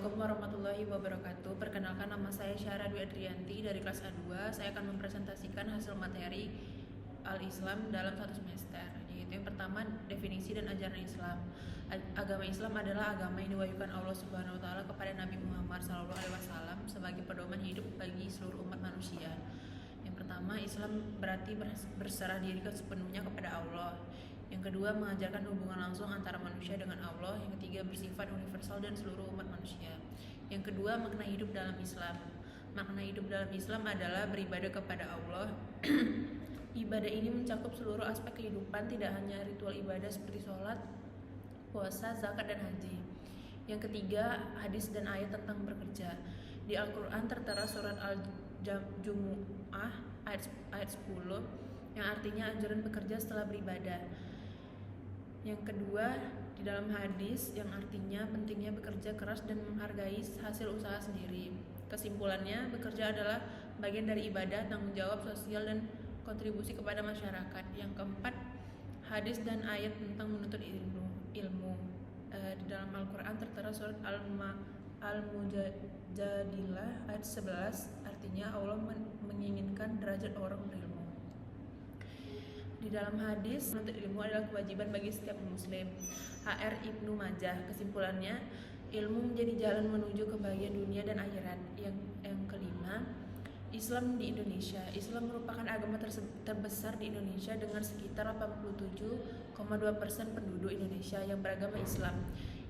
Assalamualaikum warahmatullahi wabarakatuh. Perkenalkan, nama saya Syara Dwi Adrianti dari kelas A2. Saya akan mempresentasikan hasil materi Al-Islam dalam satu semester. Yaitu yang pertama, definisi dan ajaran Islam. Agama Islam adalah agama yang diwahyukan Allah Subhanahu wa taala kepada Nabi Muhammad SAW sebagai pedoman hidup bagi seluruh umat manusia. Yang pertama, Islam berarti berserah diri sepenuhnya kepada Allah. Yang kedua, mengajarkan hubungan langsung antara manusia dengan Allah. Yang ketiga, bersifat universal dan seluruh umat manusia. Yang kedua, makna hidup dalam Islam. Makna hidup dalam Islam adalah beribadah kepada Allah. Ibadah ini mencakup seluruh aspek kehidupan, tidak hanya ritual ibadah seperti sholat, puasa, zakat, dan haji. Yang ketiga, hadis dan ayat tentang bekerja. Di Al-Quran tertera surat Al-Jumu'ah ayat 10 yang artinya anjuran bekerja setelah beribadah. Yang kedua, di dalam hadis yang artinya pentingnya bekerja keras dan menghargai hasil usaha sendiri. Kesimpulannya, bekerja adalah bagian dari ibadah, tanggung jawab sosial, dan kontribusi kepada masyarakat. Yang keempat, hadis dan ayat tentang menuntut ilmu. Di dalam Al-Quran tertera surat Al-Mujadilah ayat 11, artinya Allah menginginkan derajat orang berilmu. Di dalam hadis, menuntut ilmu adalah kewajiban bagi setiap muslim. HR Ibnu Majah. Kesimpulannya, ilmu menjadi jalan menuju kebahagiaan dunia dan akhirat. Yang kelima, Islam di Indonesia. Islam merupakan agama terbesar di Indonesia dengan sekitar 87,2% penduduk Indonesia yang beragama Islam.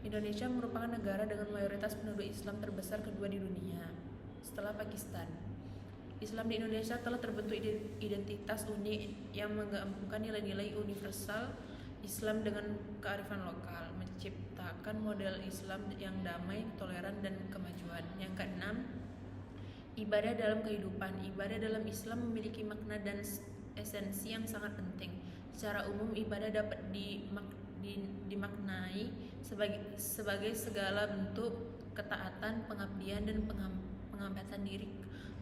Indonesia merupakan negara dengan mayoritas penduduk Islam terbesar kedua di dunia, setelah Pakistan. Islam di Indonesia telah terbentuk identitas unik yang menggabungkan nilai-nilai universal Islam dengan kearifan lokal, menciptakan model Islam yang damai, toleran, dan kemajuan. Yang keenam, ibadah dalam kehidupan. Ibadah dalam Islam memiliki makna dan esensi yang sangat penting. Secara umum, ibadah dapat dimaknai sebagai segala bentuk ketaatan, pengabdian, dan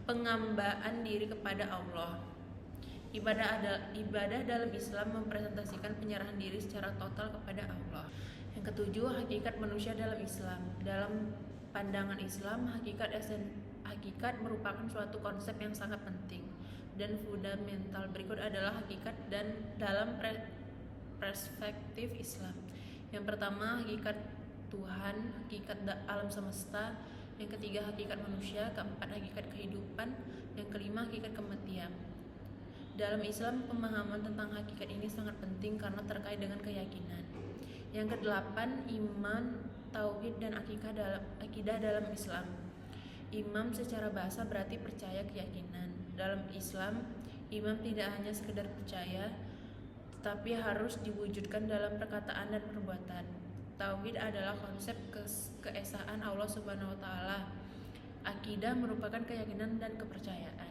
penghambaan diri kepada Allah. Ibadah dalam Islam mempresentasikan penyerahan diri secara total kepada Allah. Yang ketujuh, hakikat manusia dalam Islam. Dalam pandangan Islam, hakikat merupakan suatu konsep yang sangat penting dan fundamental. Berikut adalah hakikat dan dalam perspektif Islam. Yang pertama, hakikat Tuhan, hakikat alam semesta. Yang ketiga, hakikat manusia. Keempat, hakikat kehidupan. Yang kelima, hakikat kematian. Dalam Islam, pemahaman tentang hakikat ini sangat penting karena terkait dengan keyakinan. Yang kedelapan, iman, tauhid, dan akidah dalam Islam. Imam secara bahasa berarti percaya, keyakinan. Dalam Islam, imam tidak hanya sekedar percaya, tetapi harus diwujudkan dalam perkataan dan perbuatan. Tauhid adalah konsep keesaan Allah Subhanahu wa taala. Akidah merupakan keyakinan dan kepercayaan.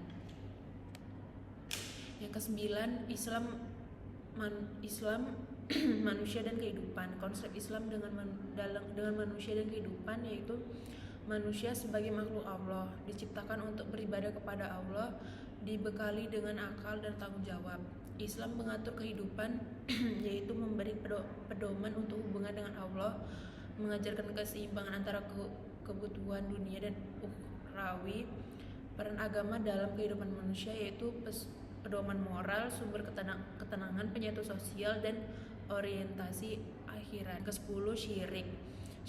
Yang kesembilan, Islam manusia dan kehidupan. Konsep Islam dengan manusia dan kehidupan yaitu manusia sebagai makhluk Allah, diciptakan untuk beribadah kepada Allah, dibekali dengan akal dan tanggung jawab. Islam mengatur kehidupan yaitu memberi pedoman untuk hubungan dengan Allah, mengajarkan keseimbangan antara kebutuhan dunia dan ukhrawi. Peran agama dalam kehidupan manusia yaitu pedoman moral, sumber ketenangan, penyatu sosial, dan orientasi akhirat. Ke-10, syirik.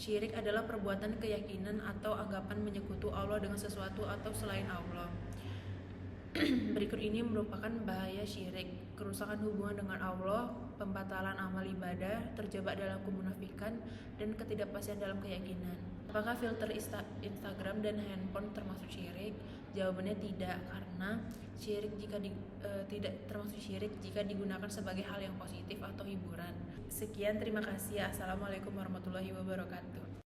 Syirik adalah perbuatan, keyakinan, atau anggapan menyekutu Allah dengan sesuatu atau selain Allah. Berikut ini merupakan bahaya syirik: kerusakan hubungan dengan Allah, pembatalan amal ibadah, terjebak dalam kemunafikan, dan ketidakpastian dalam keyakinan. Apakah filter Instagram dan handphone termasuk syirik? Jawabannya tidak, karena syirik tidak termasuk syirik jika digunakan sebagai hal yang positif atau hiburan. Sekian, terima kasih. Assalamualaikum warahmatullahi wabarakatuh.